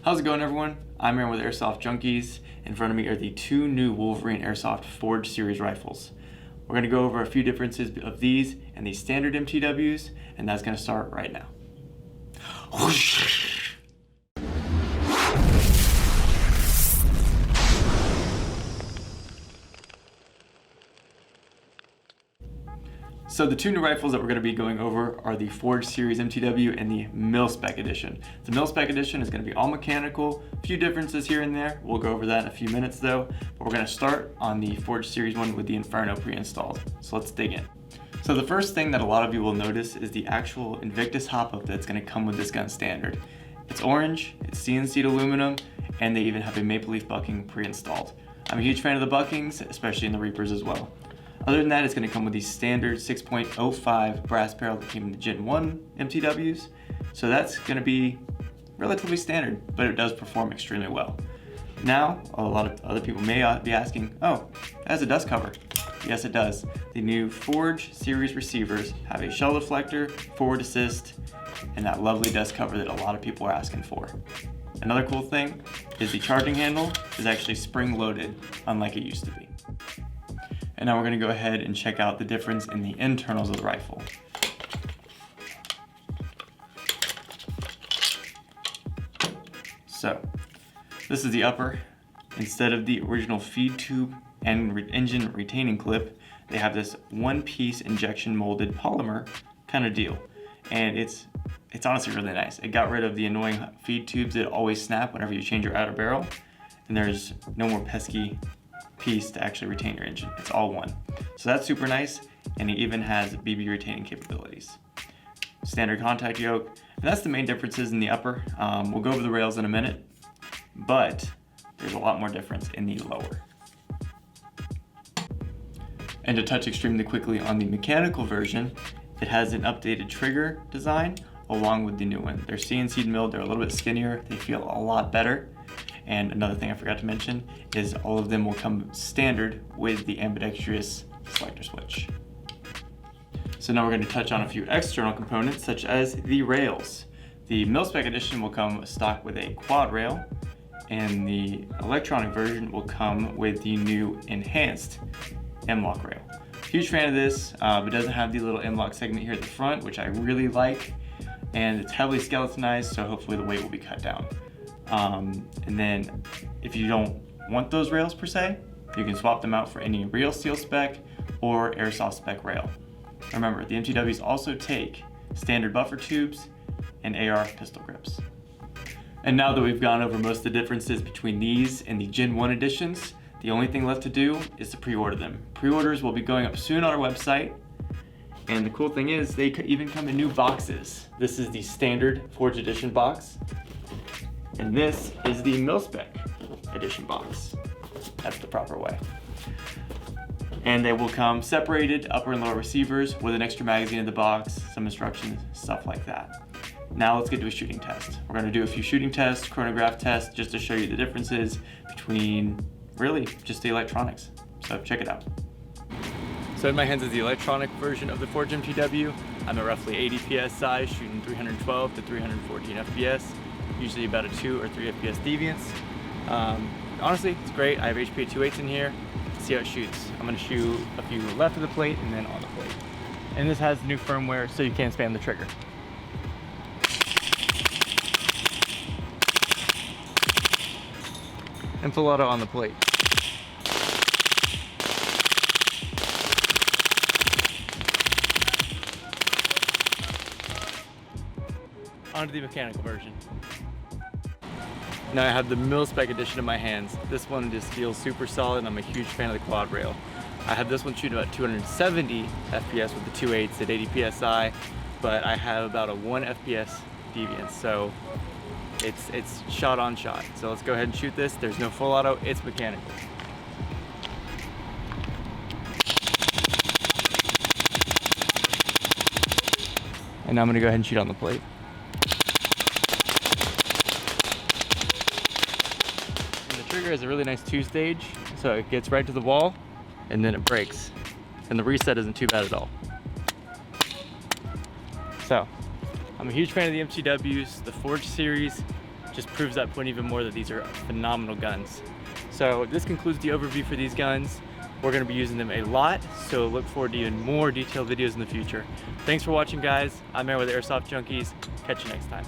How's it going, everyone? I'm Aaron with Airsoft Junkies. In front of me are the two new Wolverine Airsoft Forged Series rifles. We're going to go over a few differences of these and the standard MTWs, and that's going to start right now. So the two new rifles that we're going to be going over are the Forged Series MTW and the Mil-Spec Edition. The Mil-Spec Edition is going to be all mechanical, a few differences here and there. We'll go over that in a few minutes though, but we're going to start on the Forged Series one with the Inferno pre-installed. So let's dig in. So the first thing that a lot of you will notice is the actual Invictus hop-up that's going to come with this gun standard. It's orange, it's CNC'd aluminum, and they even have a maple leaf bucking pre-installed. I'm a huge fan of the buckings, especially in the Reapers as well. Other than that, it's going to come with the standard 6.05 brass barrel that came in the Gen 1 MTWs. So that's going to be relatively standard, but it does perform extremely well. Now, a lot of other people may be asking, oh, it has a dust cover. Yes, it does. The new Forged Series receivers have a shell deflector, forward assist, and that lovely dust cover that a lot of people are asking for. Another cool thing is the charging handle is actually spring-loaded, unlike it used to be. And now we're going to go ahead and check out the difference in the internals of the rifle. So, this is the upper. Instead of the original feed tube and engine retaining clip, they have this one-piece injection molded polymer kind of deal. And it's honestly really nice. It got rid of the annoying feed tubes that always snap whenever you change your outer barrel. And there's no more pesky piece to actually retain your engine. It's all one. So that's super nice, and it even has BB retaining capabilities. Standard contact yoke, and that's the main differences in the upper. We'll go over the rails in a minute, but there's a lot more difference in the lower. And to touch extremely quickly on the mechanical version, it has an updated trigger design along with the new one. They're CNC'd milled, they're a little bit skinnier, they feel a lot better. And another thing I forgot to mention is all of them will come standard with the Ambidextrous selector switch. So now we're going to touch on a few external components such as the rails. The Mil-Spec Edition will come stock with a quad rail, and the electronic version will come with the new enhanced M-Lock rail. Huge fan of this. It doesn't have the little M-Lock segment here at the front, which I really like, and it's heavily skeletonized, so hopefully the weight will be cut down. And then if you don't want those rails per se, you can swap them out for any real steel spec or airsoft spec rail. Remember, the MTWs also take standard buffer tubes and AR pistol grips. And now that we've gone over most of the differences between these and the Gen 1 editions, the only thing left to do is to pre-order them. Pre-orders will be going up soon on our website. And the cool thing is they could even come in new boxes. This is the standard Forged Edition box. And this is the Mil-Spec Edition box. That's the proper way. And they will come separated upper and lower receivers with an extra magazine in the box, some instructions, stuff like that. Now let's get to a shooting test. We're going to do a few shooting tests, chronograph tests, just to show you the differences between really just the electronics. So check it out. So in my hands is the electronic version of the Forged MTW. I'm at roughly 80 PSI, shooting 312 to 314 FPS. Usually about a 2 or 3 FPS deviance. Honestly, it's great. I have HP 2.8s in here. Let's see how it shoots. I'm going to shoot a few left of the plate and then on the plate. And this has the new firmware, so you can't spam the trigger. And full auto on the plate. Onto the mechanical version. Now I have the Mil-Spec Edition in my hands. This one just feels super solid, and I'm a huge fan of the quad rail. I have this one shooting about 270 FPS with the 2.8s at 80 PSI, but I have about a 1 FPS deviance, so it's shot on shot. So let's go ahead and shoot this. There's no full auto, it's mechanical. And now I'm gonna go ahead and shoot on the plate. Trigger is a really nice 2-stage, so it gets right to the wall and then it breaks, and the reset isn't too bad at all. So I'm a huge fan of the MTWs, the Forged Series, just proves that point even more that these are phenomenal guns. So this concludes the overview for these guns. We're going to be using them a lot, so look forward to even more detailed videos in the future. Thanks for watching, guys. I'm Aaron with Airsoft Junkies. Catch you next time.